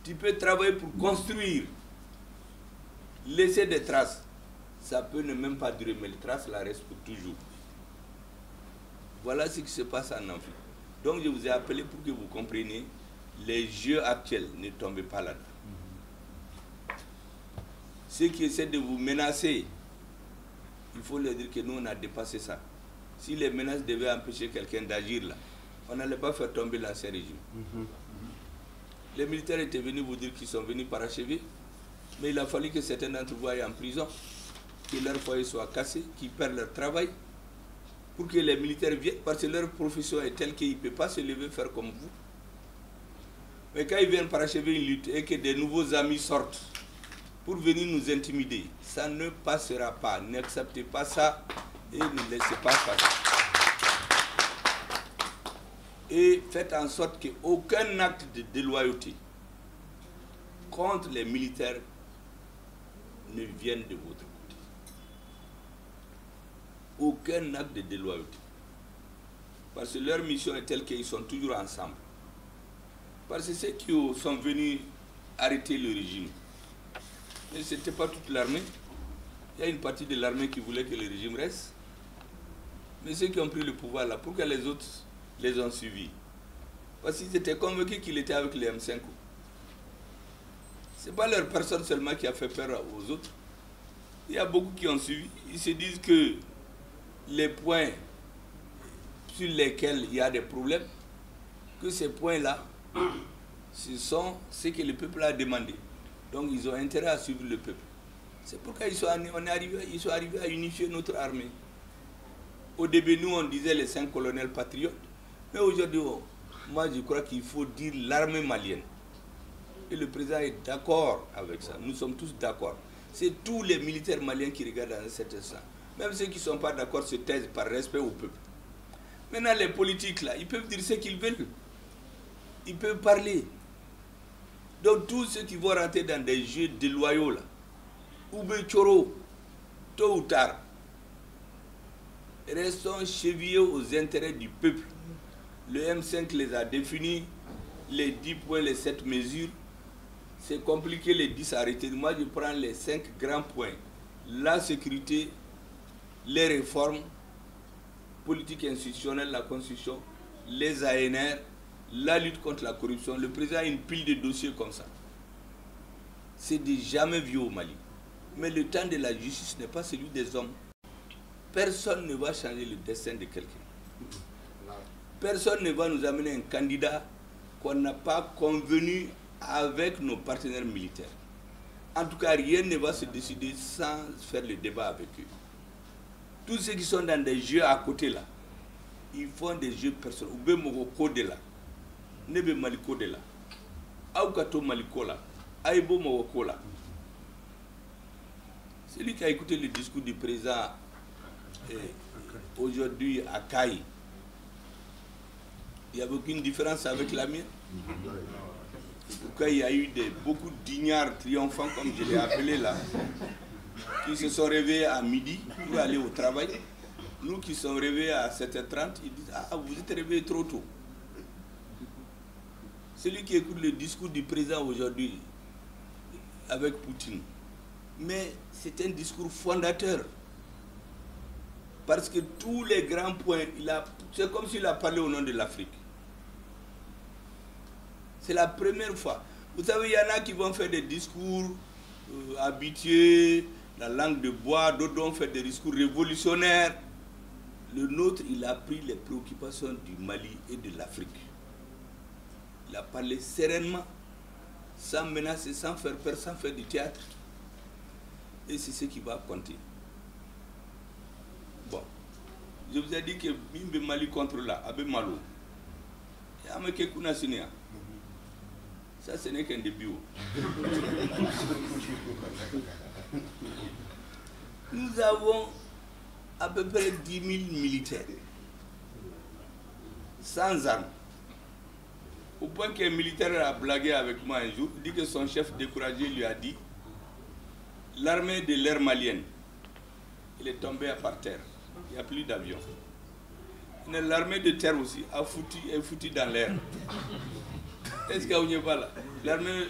Tu peux travailler pour construire, laisser des traces. Ça peut ne même pas durer, mais les traces la restent pour toujours. Voilà ce qui se passe en Afrique. Donc je vous ai appelé pour que vous compreniez les jeux actuels. Ne tombez pas là-dedans. Ceux qui essaient de vous menacer, il faut leur dire que nous, on a dépassé ça. Si les menaces devaient empêcher quelqu'un d'agir là, on n'allait pas faire tomber l'ancien régime. Les militaires étaient venus vous dire qu'ils sont venus parachever, mais il a fallu que certains d'entre vous aillent en prison, que leur foyer soit cassé, qu'ils perdent leur travail, pour que les militaires viennent, parce que leur profession est telle qu'ils ne peuvent pas se lever faire comme vous. Mais quand ils viennent parachever une lutte et que des nouveaux amis sortent pour venir nous intimider, ça ne passera pas. N'acceptez pas ça et ne laissez pas passer. Et faites en sorte qu'aucun acte de déloyauté contre les militaires ne vienne de votre côté. Aucun acte de déloyauté. Parce que leur mission est telle qu'ils sont toujours ensemble. Parce que ceux qui sont venus arrêter le régime, mais ce n'était pas toute l'armée. Il y a une partie de l'armée qui voulait que le régime reste. Mais ceux qui ont pris le pouvoir là, pourquoi les autres les ont suivis? Parce qu'ils étaient convaincus qu'il était avec les M5. Ce n'est pas leur personne seulement qui a fait peur aux autres. Il y a beaucoup qui ont suivi. Ils se disent que les points sur lesquels il y a des problèmes, que ces points-là, ce sont ce que le peuple a demandé. Donc ils ont intérêt à suivre le peuple. C'est pourquoi ils sont arrivés à unifier notre armée. Au début, nous, on disait les 5 colonels patriotes. Mais aujourd'hui, moi, je crois qu'il faut dire l'armée malienne. Et le président est d'accord avec ça. Nous sommes tous d'accord. C'est tous les militaires maliens qui regardent dans cet instant. Même ceux qui ne sont pas d'accord se taisent par respect au peuple. Maintenant, les politiques, là, ils peuvent dire ce qu'ils veulent. Ils peuvent parler. Donc, tous ceux qui vont rentrer dans des jeux déloyaux, là, Oubé-Choro, tôt ou tard, restons chevillés aux intérêts du peuple. Le M5 les a définis, les 10 points, les 7 mesures. C'est compliqué les 10 arrêtés. Moi, je prends les 5 grands points. La sécurité, les réformes, politique institutionnelle, la constitution, les ANR, la lutte contre la corruption. Le président a une pile de dossiers comme ça. C'est de jamais vu au Mali. Mais le temps de la justice n'est pas celui des hommes. Personne ne va changer le destin de quelqu'un. Personne ne va nous amener un candidat qu'on n'a pas convenu avec nos partenaires militaires. En tout cas, rien ne va se décider sans faire le débat avec eux. Tous ceux qui sont dans des jeux à côté là, ils font des jeux personnels. Oube Mogoko de là, Nebe Maliko de là, Aoukato Maliko là, Aïbo Mogoko là. Celui qui a écouté le discours du président aujourd'hui à Kaï, il n'y avait aucune différence avec la mienne. Pourquoi il y a eu beaucoup d'ignards triomphants, comme je l'ai appelé là, qui se sont réveillés à midi pour aller au travail. Nous qui sommes réveillés à 7h30, ils disent « Ah, vous êtes réveillés trop tôt ». Celui qui écoute le discours du président aujourd'hui avec Poutine, mais c'est un discours fondateur. Parce que tous les grands points, c'est comme s'il a parlé au nom de l'Afrique. C'est la première fois. Vous savez, il y en a qui vont faire des discours habitués, la langue de bois, d'autres vont faire des discours révolutionnaires. Le nôtre, il a pris les préoccupations du Mali et de l'Afrique. Il a parlé sereinement, sans menacer, sans faire peur, sans faire du théâtre. Et c'est ce qui va compter. Bon, je vous ai dit que Bimbe Mali contre là, Abe Malo. Ça, ce n'est qu'un début. Nous avons à peu près 10 000 militaires, sans armes. Au point qu'un militaire a blagué avec moi un jour, il dit que son chef découragé lui a dit « L'armée de l'air malienne, il est tombé par terre, il n'y a plus d'avion. L'armée de terre aussi est foutue dans l'air. » Est-ce qu'il n'y a pas là? L'armée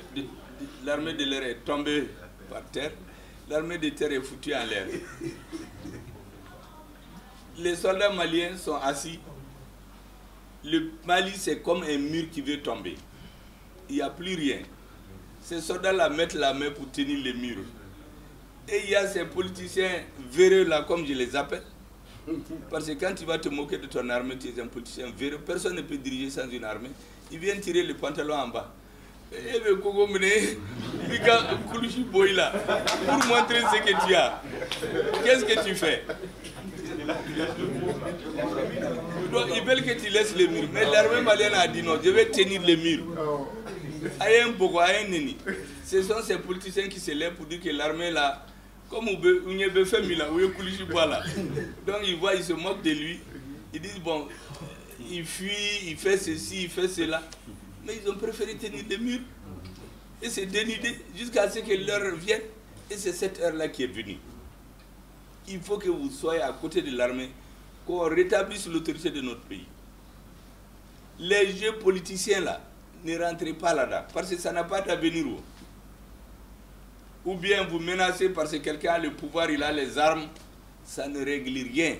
de l'air est tombée par terre, l'armée de terre est foutue en l'air. Les soldats maliens sont assis. Le Mali, c'est comme un mur qui veut tomber. Il n'y a plus rien. Ces soldats-là mettent la main pour tenir le mur. Et il y a ces politiciens véreux là, comme je les appelle. Parce que quand tu vas te moquer de ton armée, tu es un politicien véreux. Personne ne peut diriger sans une armée. Ils viennent tirer le pantalon en bas. Et le Congo mené, pour montrer ce que tu as. Qu'est-ce que tu fais? Ils veulent que tu laisses le mur. Mais l'armée malienne a dit non, je vais tenir le mur. Ce sont ces politiciens qui se lèvent pour dire que l'armée là, comme on fait Mila, donc ils voient, ils se moquent de lui. Ils disent bon, il fuit, il fait ceci, il fait cela. Mais ils ont préféré tenir le mur. Et c'est dénudé jusqu'à ce que l'heure vienne. Et c'est cette heure-là qui est venue. Il faut que vous soyez à côté de l'armée, qu'on rétablisse l'autorité de notre pays. Les jeux politiciens là, ne rentrez pas là-dedans, parce que ça n'a pas d'avenir. Ou bien vous menacez parce que quelqu'un a le pouvoir, il a les armes, ça ne règle rien.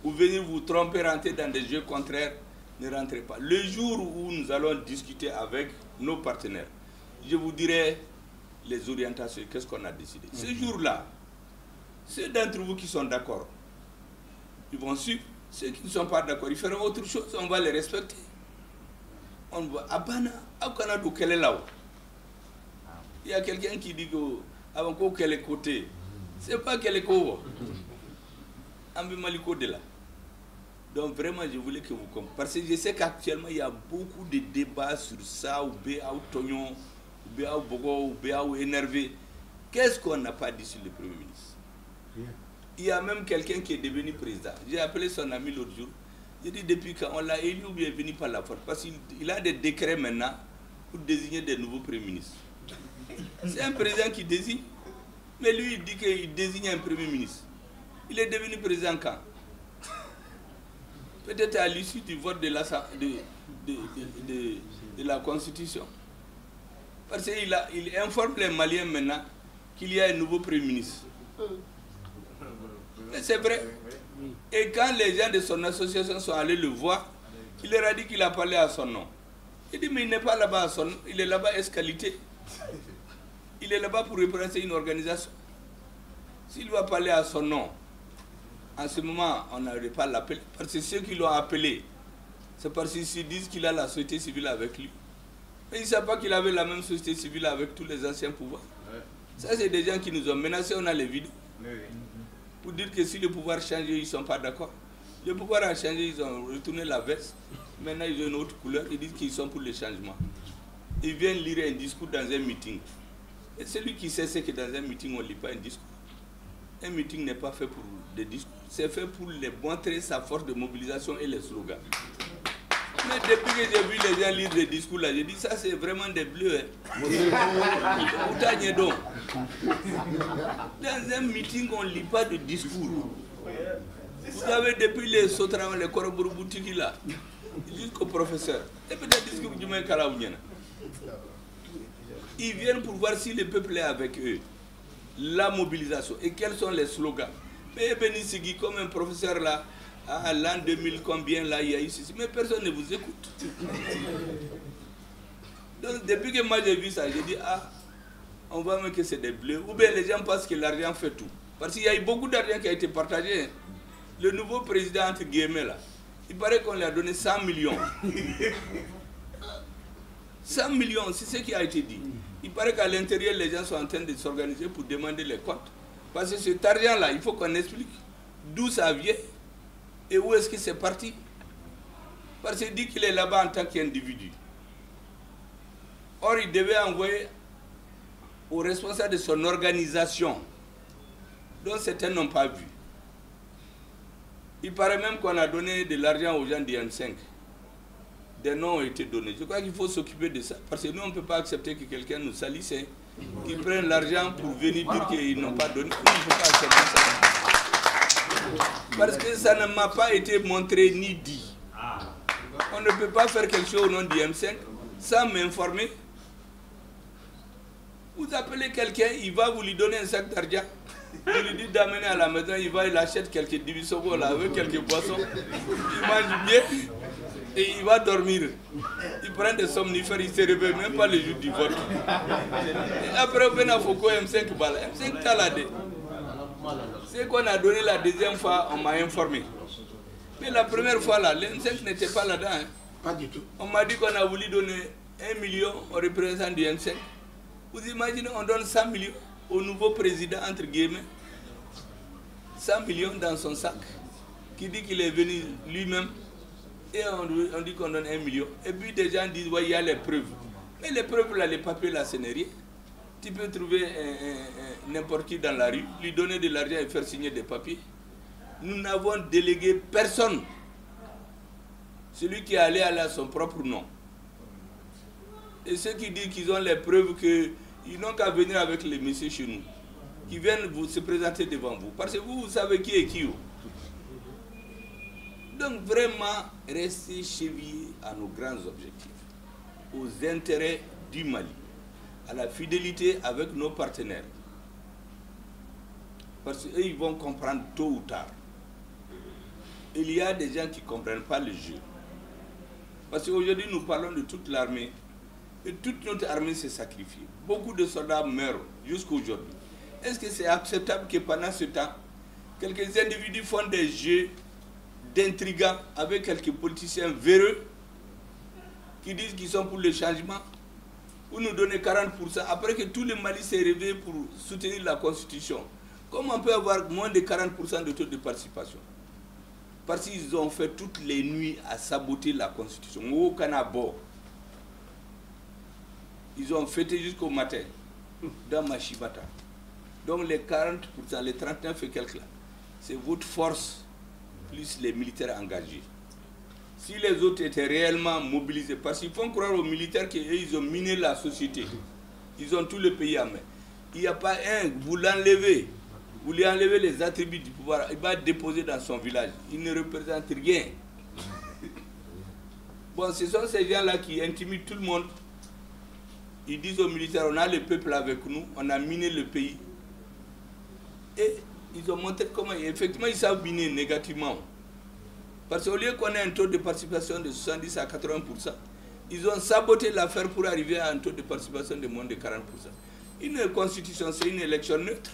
Ou venez vous tromper, rentrer dans des jeux contraires, ne rentrez pas. Le jour où nous allons discuter avec nos partenaires, je vous dirai les orientations, qu'est-ce qu'on a décidé. Ce jour-là, ceux d'entre vous qui sont d'accord, ils vont suivre. Ceux qui ne sont pas d'accord, ils feront autre chose, on va les respecter. On va Abana, Akanadou, quel est là-haut? Il y a quelqu'un qui dit que avant quel est côté. C'est pas quel est côté. Maliko de là. Donc vraiment, je voulais que vous compreniez. Parce que je sais qu'actuellement, il y a beaucoup de débats sur ça, ou Béa, ou Tognon, ou Béa, ou Bogo, ou Béa, ou énervé. Qu'est-ce qu'on n'a pas dit sur le Premier ministre? Il y a même quelqu'un qui est devenu président. J'ai appelé son ami l'autre jour. J'ai dit depuis quand on l'a élu ou bien venu par la force. Parce qu'il a des décrets maintenant pour désigner des nouveaux premiers ministres. C'est un président qui désigne. Mais lui, il dit qu'il désigne un premier ministre. Il est devenu président quand? Peut-être à l'issue du vote de la Constitution. Parce qu'il informe les Maliens maintenant qu'il y a un nouveau premier ministre. Mais c'est vrai. Et quand les gens de son association sont allés le voir, il leur a dit qu'il a parlé à son nom. Il dit mais il n'est pas là-bas à son nom, il est là-bas escalité. Il est là-bas pour représenter une organisation. S'il va parler à son nom, en ce moment, on n'aurait pas l'appelé. Parce que ceux qui l'ont appelé, c'est parce qu'ils se disent qu'il a la société civile avec lui. Mais ils ne savent pas qu'il avait la même société civile avec tous les anciens pouvoirs. Ça, c'est des gens qui nous ont menacés, on a les vidéos. Pour dire que si le pouvoir change, ils ne sont pas d'accord. Le pouvoir a changé, ils ont retourné la veste. Maintenant, ils ont une autre couleur, ils disent qu'ils sont pour le changement. Ils viennent lire un discours dans un meeting. Et celui qui sait, c'est que dans un meeting, on ne lit pas un discours. Un meeting n'est pas fait pour des discours, c'est fait pour montrer sa force de mobilisation et les slogans. Mais depuis que j'ai vu les gens lire des discours là, j'ai dit ça c'est vraiment des bleus. Hein. Donc. Dans un meeting, on ne lit pas de discours. Vous avez depuis les Sotran, les Korobourboutiki là, jusqu'au professeur. Et peut-être discours du mec à la Ouniana. Ils viennent pour voir si le peuple est avec eux. La mobilisation. Et quels sont les slogans. Mais Benissigui, comme un professeur là, à l'an 2000, combien là il y a ici. Mais personne ne vous écoute. Donc depuis que moi j'ai vu ça, j'ai dit, ah, on voit même que c'est des bleus. Ou bien les gens pensent que l'argent fait tout. Parce qu'il y a eu beaucoup d'argent qui a été partagé. Le nouveau président, entre guillemets, là, il paraît qu'on lui a donné 100 millions. 100 millions, c'est ce qui a été dit. Il paraît qu'à l'intérieur, les gens sont en train de s'organiser pour demander les comptes. Parce que cet argent-là, il faut qu'on explique d'où ça vient et où est-ce que c'est parti. Parce qu'il dit qu'il est là-bas en tant qu'individu. Or, il devait envoyer aux responsables de son organisation, dont certains n'ont pas vu. Il paraît même qu'on a donné de l'argent aux gens du M5. Des noms ont été donnés. Je crois qu'il faut s'occuper de ça. Parce que nous, on ne peut pas accepter que quelqu'un nous salisse, hein, qu'ils prennent l'argent pour venir dire qu'ils n'ont pas donné. Nous, on ne peut pas accepter ça. Parce que ça ne m'a pas été montré ni dit. On ne peut pas faire quelque chose au nom du M5 sans m'informer. Vous appelez quelqu'un, il va vous lui donner un sac d'argent. Vous lui dites d'amener à la maison, il achète quelques divisogo là, avec quelques boissons. Il mange bien et il va dormir. Il prend des somnifères, il ne se réveille même pas le jour du vote. Et après, on a Foucault M5 balles. M5 taladé. C'est qu'on a donné la deuxième fois, on m'a informé. Mais la première fois là, le M5 n'était pas là-dedans. Hein. Pas du tout. On m'a dit qu'on a voulu donner 1 million aux représentants du M5. Vous imaginez, on donne 100 millions au nouveau président, entre guillemets. 100 millions dans son sac, qui dit qu'il est venu lui-même. Et on dit qu'on donne 1 million. Et puis des gens disent, ouais, il y a les preuves. Mais les preuves, là, les papiers, là, ce n'est rien. Tu peux trouver n'importe qui dans la rue, lui donner de l'argent et faire signer des papiers. Nous n'avons délégué personne. Celui qui est allé à son propre nom. Et ceux qui disent qu'ils ont les preuves qu'ils n'ont qu'à venir avec les messieurs chez nous. Qui viennent se présenter devant vous. Parce que vous savez qui est qui. Donc vraiment, rester chevillé à nos grands objectifs. Aux intérêts du Mali. À la fidélité avec nos partenaires. Parce qu'eux, ils vont comprendre tôt ou tard. Il y a des gens qui ne comprennent pas le jeu. Parce qu'aujourd'hui, nous parlons de toute l'armée. Et toute notre armée s'est sacrifiée. Beaucoup de soldats meurent jusqu'à aujourd'hui. Est-ce que c'est acceptable que pendant ce temps, quelques individus font des jeux d'intrigants avec quelques politiciens véreux qui disent qu'ils sont pour le changement, ou nous donner 40% après que tout le Mali s'est réveillé pour soutenir la Constitution? Comment on peut avoir moins de 40% de taux de participation? Parce qu'ils ont fait toutes les nuits à saboter la Constitution. Au Canabo. Ils ont fêté jusqu'au matin dans Machibata. Donc les 40%, les 39 et quelques là, c'est votre force plus les militaires engagés. Si les autres étaient réellement mobilisés, parce qu'ils font croire aux militaires qu'ils ont miné la société, ils ont tout le pays à main. Il n'y a pas un, vous l'enlevez, vous lui enlevez les attributs du pouvoir, il va déposer dans son village. Il ne représente rien. Bon, ce sont ces gens-là qui intimident tout le monde. Ils disent aux militaires, on a le peuple avec nous, on a miné le pays. Et ils ont montré comment, effectivement, ils savent miner négativement. Parce qu'au lieu qu'on ait un taux de participation de 70 à 80%, ils ont saboté l'affaire pour arriver à un taux de participation de moins de 40%. Une constitution, c'est une élection neutre.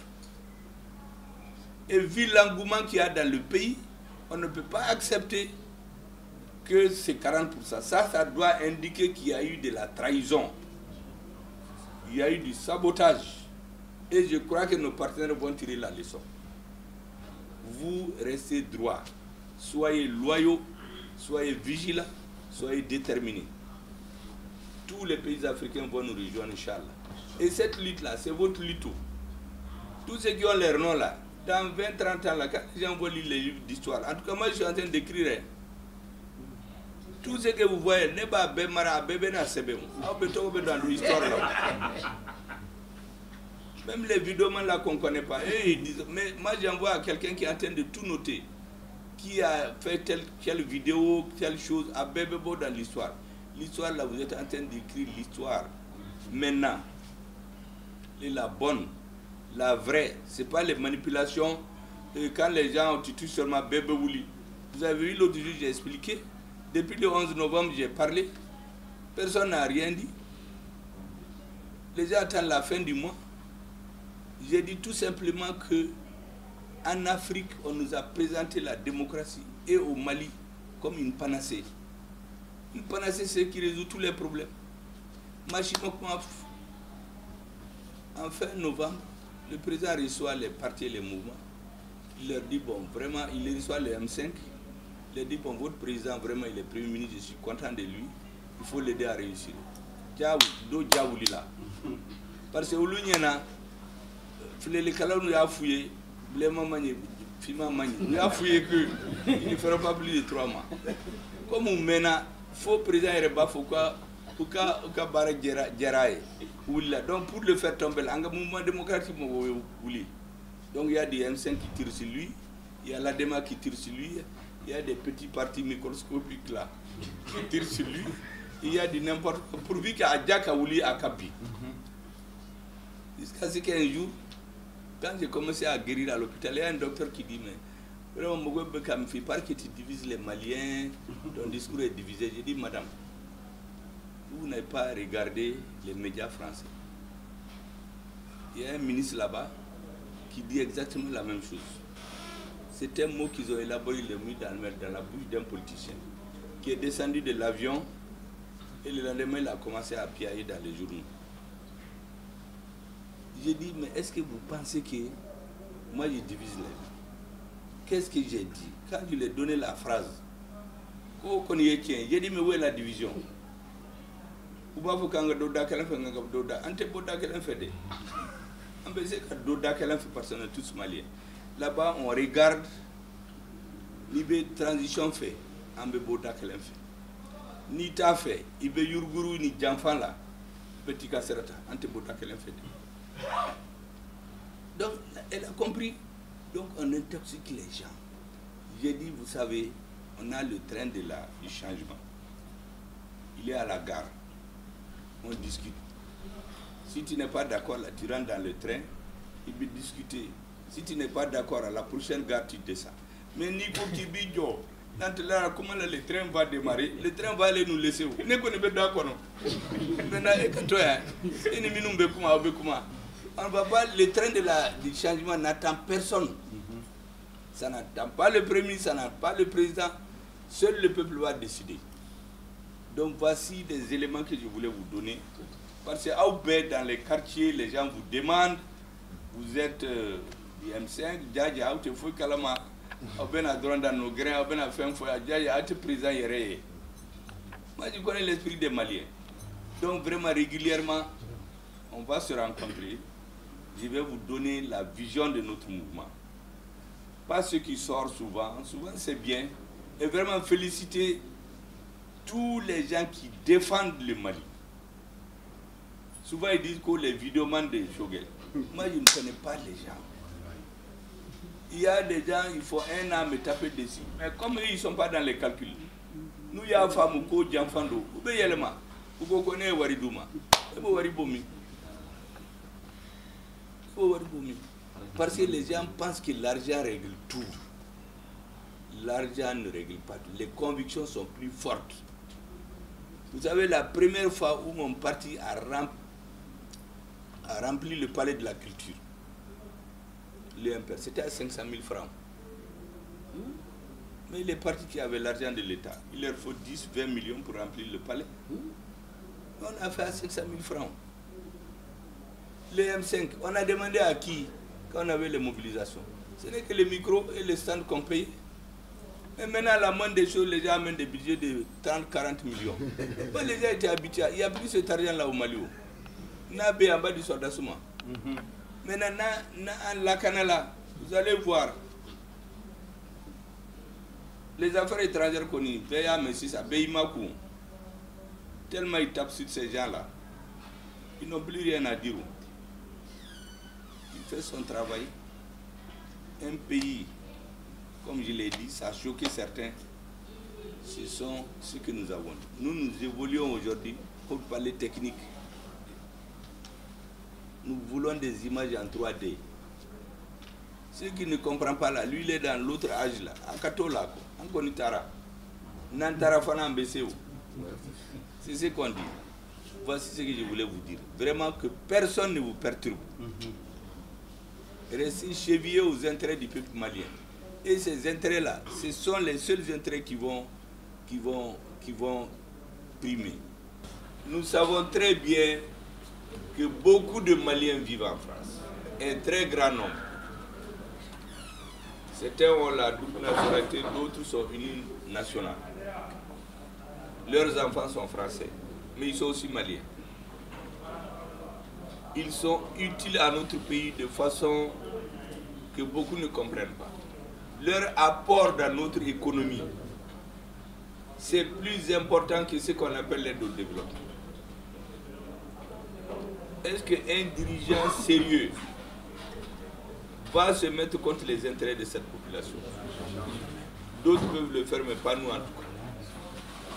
Et vu l'engouement qu'il y a dans le pays, on ne peut pas accepter que c'est 40%. Ça doit indiquer qu'il y a eu de la trahison. Il y a eu du sabotage. Et je crois que nos partenaires vont tirer la leçon. Vous restez droit. Soyez loyaux, soyez vigilants, soyez déterminés. Tous les pays africains vont nous rejoindre, Inch'Allah. Et cette lutte-là, c'est votre lutte. Tous ceux qui ont leur nom là, dans 20-30 ans, là, quand les gens vont lire les livres d'histoire, en tout cas, moi, je suis en train d'écrire. Tout ce que vous voyez, n'est pas Bemara, Bebena Sebem. Dans l'histoire là. Même les vidéos là qu'on ne connaît pas. Et ils disent, mais moi j'envoie à quelqu'un qui est en train de tout noter. Qui a fait telle vidéo, telle chose, à Bebebo dans l'histoire. L'histoire là, vous êtes en train d'écrire l'histoire. Maintenant, la bonne, la vraie, c'est pas les manipulations. Et quand les gens ont tué seulement Bébé Wouli. Vous avez vu l'autre jour, j'ai expliqué. Depuis le 11 novembre, j'ai parlé. Personne n'a rien dit. Les gens attendent la fin du mois. J'ai dit tout simplement que en Afrique, on nous a présenté la démocratie et au Mali comme une panacée. Une panacée, c'est qui résout tous les problèmes. En fin novembre, le président reçoit les partis et les mouvements. Il leur dit, bon, vraiment, il reçoit le M5. Il leur dit, bon, votre président, vraiment, il est Premier ministre, je suis content de lui. Il faut l'aider à réussir. Parce que les Kalaou nous a fouillé, nous a fouillé qu'il ne fera pas plus de 3 mois. Comme on mène, il faut président Ereba, il faut que Barre Djeraï. Donc pour le faire tomber, un mouvement démocratique, donc il y a des M5 qui tirent sur lui, il y a l'ADEMA qui tire sur lui, il y a des petits partis microscopiques là qui tirent sur lui, il y a du n'importe quoi, pourvu qu'il y a Djaka Ouli à Kapi. Jusqu'à ce qu'un jour, quand j'ai commencé à guérir à l'hôpital, il y a un docteur qui dit, mais vraiment, il ne faut pas que tu divises les Maliens, ton discours est divisé. J'ai dit, madame, vous n'avez pas regardé les médias français. Il y a un ministre là-bas qui dit exactement la même chose. C'est un mot qu'ils ont élaboré, ils l'ont mis dans la bouche d'un politicien qui est descendu de l'avion et le lendemain, il a commencé à piailler dans les journaux. J'ai dit, mais est-ce que vous pensez que moi je divise les gens? Qu'est-ce que j'ai dit? Quand je lui ai donné la phrase, j'ai dit, mais où est la division? Tous maliens. Là-bas, on regarde ni transition fait, ni ta fait, ni yurguru ni jamfan là, petit kasserata, ante boda kelen fait. Donc, elle a compris. Donc, on intoxique les gens. J'ai dit, vous savez, on a le train du changement. Il est à la gare. On discute. Si tu n'es pas d'accord, là, tu rentres dans le train, il peut discuter. Si tu n'es pas d'accord, à la prochaine gare, tu descends. Mais Nico Kibidjo, comment le train va démarrer, le train va aller nous laisser où? Ne connaît pas d'accord. Maintenant, on va pas, le train du changement n'attend personne. Ça n'attend pas le premier, ça n'attend pas le président. Seul le peuple va décider. Donc voici des éléments que je voulais vous donner. Parce que dans les quartiers, les gens vous demandent, vous êtes M5, Djadja, vous êtes Kalama, vous êtes dans nos grains, vous êtes fait Djadja, vous êtes président Yéré. Moi je connais l'esprit des Maliens. Donc vraiment régulièrement, on va se rencontrer. Je vais vous donner la vision de notre mouvement. Pas ce qui sort souvent, souvent c'est bien. Et vraiment féliciter tous les gens qui défendent le Mali. Souvent ils disent que les vidéomans de Shogel. Moi je ne connais pas les gens. Il y a des gens, il faut 1 an me taper dessus. Mais comme ils ne sont pas dans les calculs, nous il y a des femmes qui ont des enfants. Vous connaissez Waridouma. Waribomi. Parce que les gens pensent que l'argent règle tout. L'argent ne règle pas tout. Les convictions sont plus fortes. Vous savez, la première fois où mon parti a rempli le palais de la culture, c'était à 500 000 francs. Mais les partis qui avaient l'argent de l'État, il leur faut 10-20 millions pour remplir le palais. On a fait à 500 000 francs. Les M5, on a demandé à qui quand on avait les mobilisations? Ce n'est que les micros et les stands qu'on paye. Mais maintenant, la moindre des choses, les gens amènent des budgets de 30-40 millions. Quand les gens étaient habitués, il n'y a plus cet argent-là au Mali. Il y a en bas du soldat Souma. Maintenant, la Canala, vous allez voir. Les affaires étrangères connues, Béa Messissa, Béimakou, tellement ils tapent sur ces gens-là, ils n'ont plus rien à dire. Il fait son travail. Un pays, comme je l'ai dit, ça a choqué certains. Ce sont ce que nous avons. Nous évoluons aujourd'hui pour parler technique. Nous voulons des images en 3D. Ceux qui ne comprennent pas là, lui il est dans l'autre âge là, à Katola, en Konitara, Nantara Fana Mbeseo. C'est ce qu'on dit. Voici ce que je voulais vous dire. Vraiment que personne ne vous perturbe. Restez chevillés aux intérêts du peuple malien. Et ces intérêts-là, ce sont les seuls intérêts qui vont primer. Nous savons très bien que beaucoup de Maliens vivent en France. Un très grand nombre. Certains ont la double nationalité, d'autres sont unis nationales. Leurs enfants sont français, mais ils sont aussi maliens. Ils sont utiles à notre pays de façon que beaucoup ne comprennent pas. Leur apport dans notre économie, c'est plus important que ce qu'on appelle l'aide au développement. Est-ce qu'un dirigeant sérieux va se mettre contre les intérêts de cette population? D'autres peuvent le faire, mais pas nous en tout cas.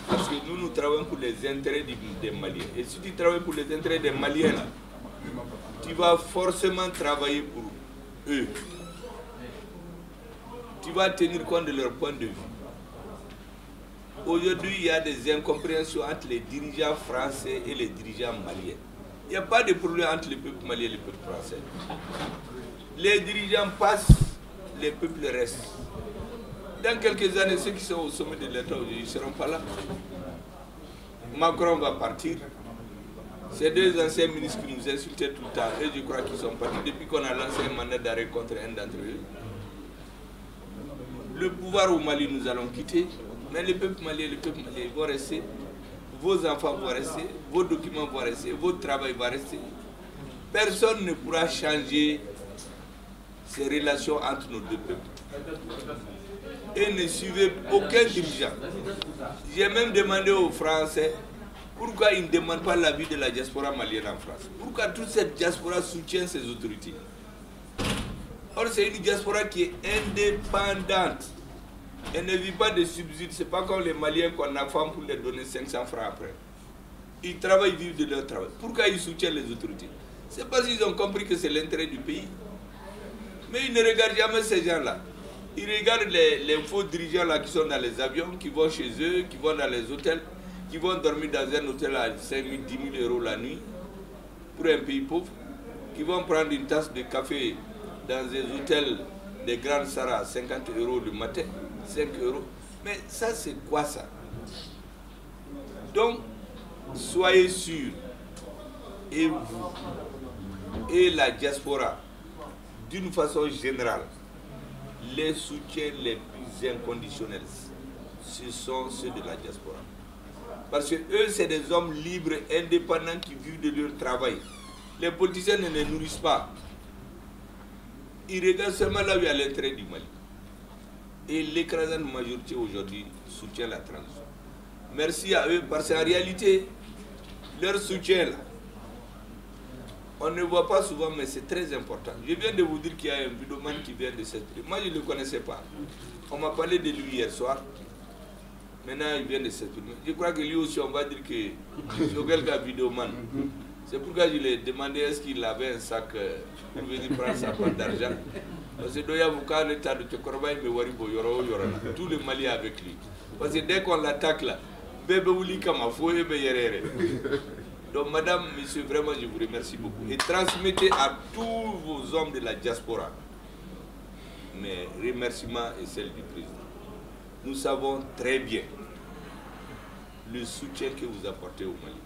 Parce que nous travaillons pour les intérêts des Maliens. Et si tu travailles pour les intérêts des Maliens, là, tu vas forcément travailler pour eux. Tu vas tenir compte de leur point de vue. Aujourd'hui, il y a des incompréhensions entre les dirigeants français et les dirigeants maliens. Il n'y a pas de problème entre le peuple malien et le peuple français. Les dirigeants passent, les peuples restent. Dans quelques années, ceux qui sont au sommet de l'État, ils ne seront pas là. Macron va partir. Ces deux anciens ministres qui nous insultaient tout le temps, et je crois qu'ils sont partis depuis qu'on a lancé un mandat d'arrêt contre un d'entre eux. Le pouvoir au Mali, nous allons quitter, mais le peuple malien vont rester. Vos enfants vont rester, vos documents vont rester, votre travail va rester. Personne ne pourra changer ces relations entre nos deux peuples. Et ne suivez aucun dirigeant. J'ai même demandé aux Français pourquoi ils ne demandent pas l'avis de la diaspora malienne en France. Pourquoi toute cette diaspora soutient ces autorités. Or, c'est une diaspora qui est indépendante. Elle ne vit pas de subsides. Ce n'est pas comme les Maliens qu'on affame pour leur donner 500 francs après. Ils travaillent, ils vivent de leur travail. Pourquoi ils soutiennent les autorités? C'est parce qu'ils ont compris que c'est l'intérêt du pays. Mais ils ne regardent jamais ces gens-là. Ils regardent les faux dirigeants là qui sont dans les avions, qui vont chez eux, qui vont dans les hôtels, qui vont dormir dans un hôtel à 5 000, 10 000 euros la nuit, pour un pays pauvre, qui vont prendre une tasse de café dans des hôtels des grandes Sarah à 50 euros le matin, 5 euros. Mais ça, c'est quoi ça? Donc, soyez sûrs, et vous, et la diaspora, d'une façon générale, les soutiens les plus inconditionnels, ce sont ceux de la diaspora. Parce que eux, c'est des hommes libres, indépendants, qui vivent de leur travail. Les politiciens ne les nourrissent pas. Ils regardent seulement là où il y a l'intérêt du Mali. Et l'écrasante majorité aujourd'hui soutient la transition. Merci à eux, parce qu'en réalité, leur soutien là, on ne voit pas souvent, mais c'est très important. Je viens de vous dire qu'il y a un vidéoman qui vient de s'exprimer. Moi, je ne le connaissais pas. On m'a parlé de lui hier soir. Maintenant, il vient de s'exprimer. Je crois que lui aussi, on va dire que c'est quelqu'un vidéoman. C'est pourquoi je lui ai demandé est-ce qu'il avait un sac pour venir prendre sa part d'argent. Parce que tout le Mali avec lui. Parce que dès qu'on l'attaque là, donc, madame, monsieur, vraiment, je vous remercie beaucoup. Et transmettez à tous vos hommes de la diaspora mes remerciements et celles du président. Nous savons très bien le soutien que vous apportez au Mali.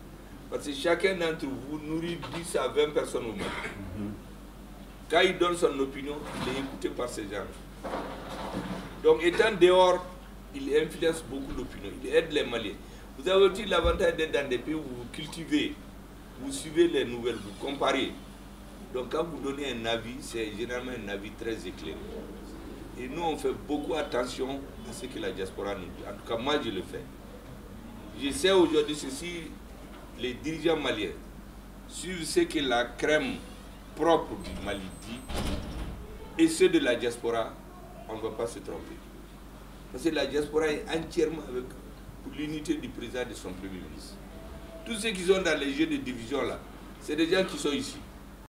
Parce que chacun d'entre vous nourrit 10 à 20 personnes au Mali. Quand il donne son opinion, il est écouté par ces gens. Donc, étant dehors, il influence beaucoup l'opinion. Il aide les Maliens. Vous avez aussi l'avantage d'être dans des pays où vous cultivez, vous suivez les nouvelles, vous comparez. Donc quand vous donnez un avis, c'est généralement un avis très éclairé. Et nous, on fait beaucoup attention à ce que la diaspora nous dit. En tout cas, moi, je le fais. Je sais aujourd'hui ceci, les dirigeants maliens suivent ce que la crème propre du Mali dit et ceux de la diaspora, on ne va pas se tromper. Parce que la diaspora est entièrement avec l'unité du président et de son premier ministre. Tous ceux qui sont dans les jeux de division là, c'est des gens qui sont ici.